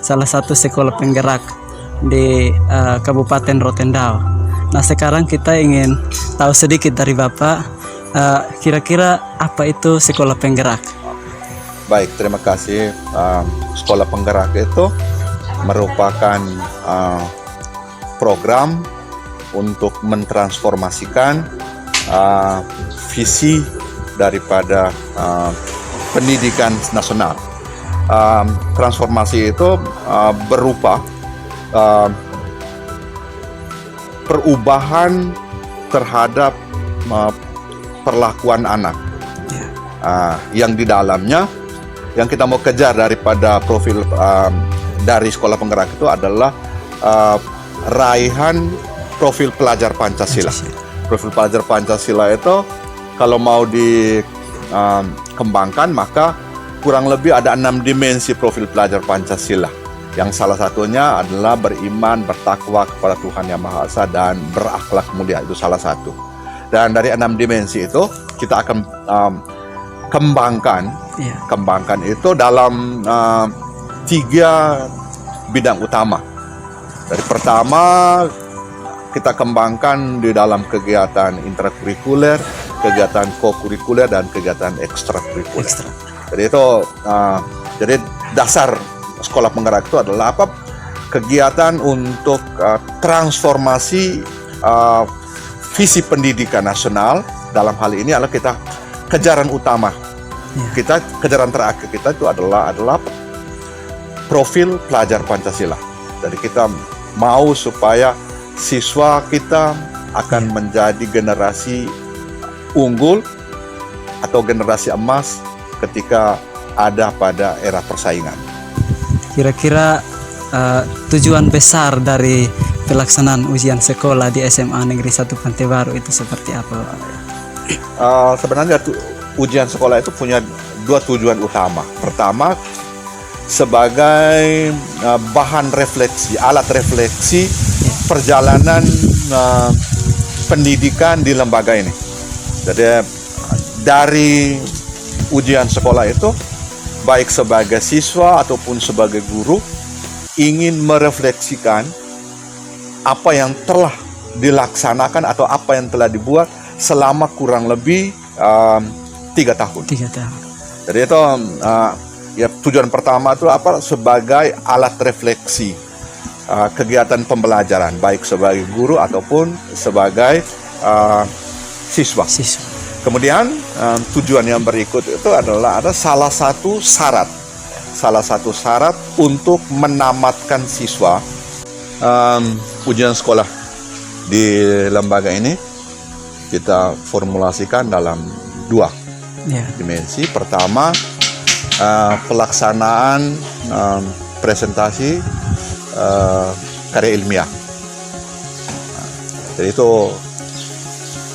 salah satu sekolah penggerak di Kabupaten Rotendao. Nah, sekarang kita ingin tahu sedikit dari Bapak, kira-kira apa itu sekolah penggerak? Baik, terima kasih. Sekolah penggerak itu merupakan program untuk mentransformasikan visi daripada pendidikan nasional. Transformasi itu berupa perubahan terhadap perlakuan anak, yang di dalamnya yang kita mau kejar daripada profil dari sekolah penggerak itu adalah raihan profil pelajar Pancasila. Profil pelajar Pancasila itu kalau mau dikembangkan maka kurang lebih ada 6 dimensi profil pelajar Pancasila. Yang salah satunya adalah beriman, bertakwa kepada Tuhan Yang Maha Esa dan berakhlak mulia, itu salah satu. Dan dari 6 dimensi itu kita akan kembangkan itu dalam 3 bidang utama. Dari pertama kita kembangkan di dalam kegiatan intrakurikuler, kegiatan kokurikuler dan kegiatan ekstrakurikuler. Jadi itu jadi dasar sekolah penggerak itu adalah apa? Kegiatan untuk transformasi visi pendidikan nasional. Dalam hal ini adalah kita kejaran utama. Kita kejaran terakhir kita itu adalah profil pelajar Pancasila. Jadi kita mau supaya siswa kita akan menjadi generasi unggul atau generasi emas ketika ada pada era persaingan. Kira-kira tujuan besar dari pelaksanaan ujian sekolah di SMA Negeri 1 Pantai Baru itu seperti apa, Pak? Sebenarnya ujian sekolah itu punya 2 tujuan utama. Pertama, sebagai bahan refleksi, alat refleksi perjalanan pendidikan di lembaga ini. Jadi dari ujian sekolah itu, baik sebagai siswa ataupun sebagai guru, ingin merefleksikan apa yang telah dilaksanakan atau apa yang telah dibuat selama kurang lebih 3 tahun. 3 tahun. Jadi itu tujuan pertama itu apa? Sebagai alat refleksi kegiatan pembelajaran, baik sebagai guru ataupun sebagai siswa. Kemudian tujuan yang berikut itu adalah ada salah satu syarat untuk menamatkan siswa ujian sekolah di lembaga ini kita formulasikan dalam 2 dimensi. Pertama, pelaksanaan presentasi karya ilmiah. Jadi itu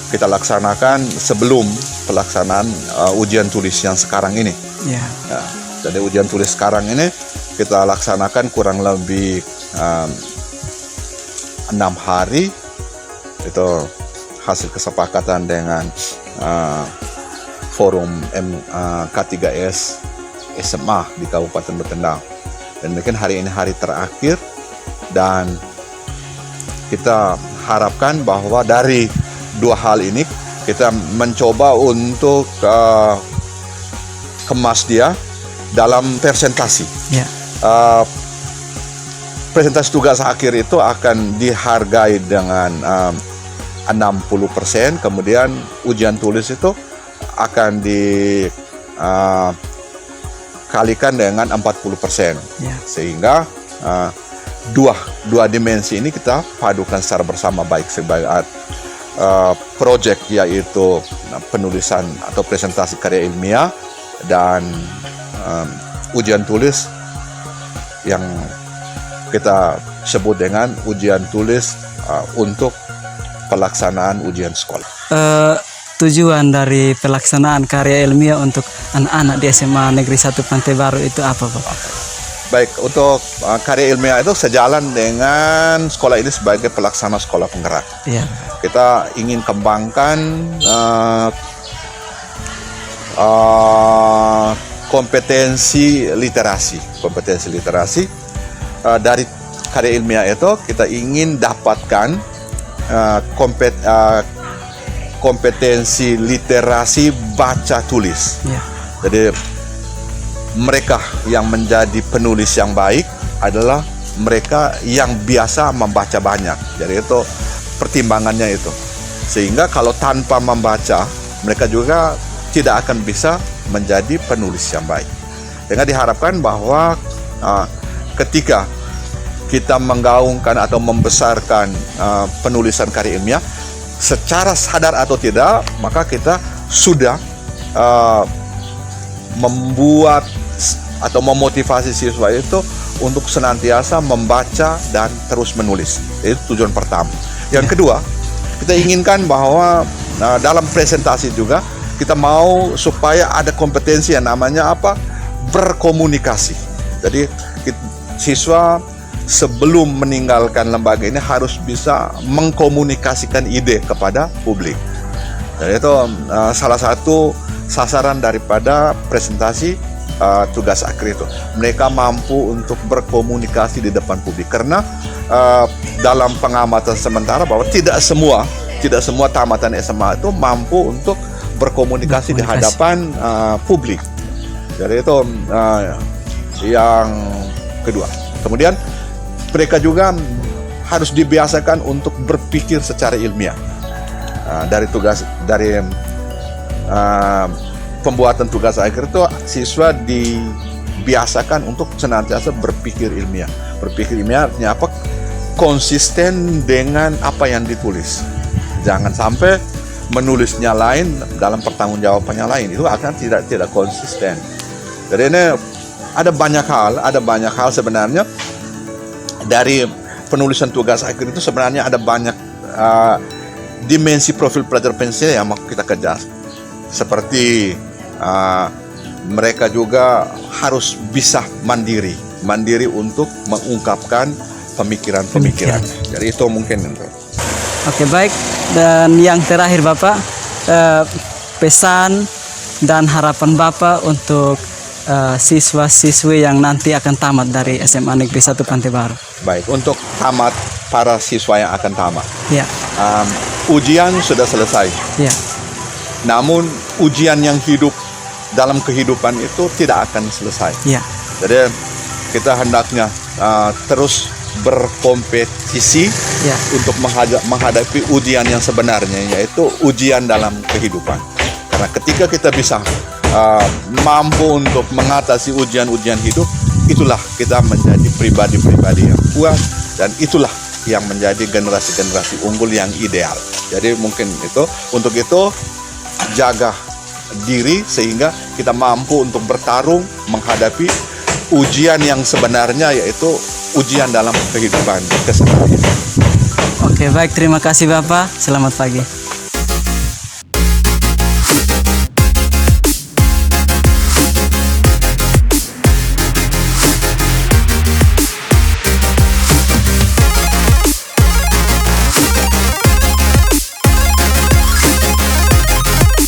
kita laksanakan sebelum pelaksanaan ujian tulis yang sekarang ini. Jadi ujian tulis sekarang ini kita laksanakan kurang lebih 6 hari. Itu hasil kesepakatan dengan forum K3S SMA di Kabupaten Rotendao. Dan mungkin hari ini hari terakhir, dan kita harapkan bahwa dari 2 hal ini kita mencoba untuk kemas dia dalam presentasi. Presentasi tugas akhir itu akan dihargai dengan 60%, kemudian ujian tulis itu akan dikalikan dengan 40%. Sehingga dua dimensi ini kita padukan secara bersama, baik sebagai project yaitu penulisan atau presentasi karya ilmiah dan ujian tulis yang kita sebut dengan ujian tulis untuk pelaksanaan ujian sekolah. Tujuan dari pelaksanaan karya ilmiah untuk anak-anak di SMA Negeri 1 Pantai Baru itu apa, Pak? Baik, untuk karya ilmiah itu sejalan dengan sekolah ini sebagai pelaksana sekolah penggerak. Kita ingin kembangkan kompetensi literasi dari karya ilmiah itu kita ingin dapatkan kompetensi literasi baca tulis. Ya. Jadi mereka yang menjadi penulis yang baik adalah mereka yang biasa membaca banyak. Jadi itu pertimbangannya itu. Sehingga kalau tanpa membaca, mereka juga tidak akan bisa menjadi penulis yang baik. Dengan diharapkan bahwa ketika kita menggaungkan atau membesarkan penulisan karya ilmiah, secara sadar atau tidak, maka kita sudah membuat atau memotivasi siswa itu untuk senantiasa membaca dan terus menulis. Itu tujuan pertama. Yang kedua, kita inginkan bahwa dalam presentasi juga kita mau supaya ada kompetensi yang namanya apa? Berkomunikasi. Jadi siswa sebelum meninggalkan lembaga ini harus bisa mengkomunikasikan ide kepada publik. Dan itu salah satu sasaran daripada presentasi tugas akhir itu. Mereka mampu untuk berkomunikasi di depan publik, karena dalam pengamatan sementara bahwa tidak semua tamatan SMA itu mampu untuk berkomunikasi di hadapan publik. Jadi itu yang kedua. Kemudian mereka juga harus dibiasakan untuk berpikir secara ilmiah. Dari pembuatan tugas akhir itu siswa dibiasakan untuk senantiasa berpikir ilmiah. Berpikir ilmiah artinya apa? Konsisten dengan apa yang ditulis. Jangan sampai menulisnya lain, dalam pertanggungjawabannya lain. Itu akan tidak konsisten. Jadi ini ada banyak hal sebenarnya dari penulisan tugas akhir itu. Sebenarnya ada banyak dimensi profil pelajar pensil yang mau kita kejar. Seperti mereka juga harus bisa mandiri untuk mengungkapkan pemikiran. Jadi itu mungkin. Oke, baik. Dan yang terakhir Bapak, pesan dan harapan Bapak untuk siswa-siswi yang nanti akan tamat dari SMA Negeri 1 Pantai Baru. Baik, untuk para siswa yang akan tamat. Ya. Ujian sudah selesai. Ya. Namun ujian yang hidup dalam kehidupan itu tidak akan selesai. Ya. Jadi kita hendaknya terus berkompetisi untuk menghadapi ujian yang sebenarnya, yaitu ujian dalam kehidupan. Karena ketika kita bisa mampu untuk mengatasi ujian-ujian hidup, itulah kita menjadi pribadi-pribadi yang kuat, dan itulah yang menjadi generasi-generasi unggul yang ideal. Jadi mungkin itu, untuk itu jaga diri sehingga kita mampu untuk bertarung menghadapi ujian yang sebenarnya, yaitu ujian dalam kehidupan keseharian. Oke, baik, terima kasih Bapak. Selamat pagi.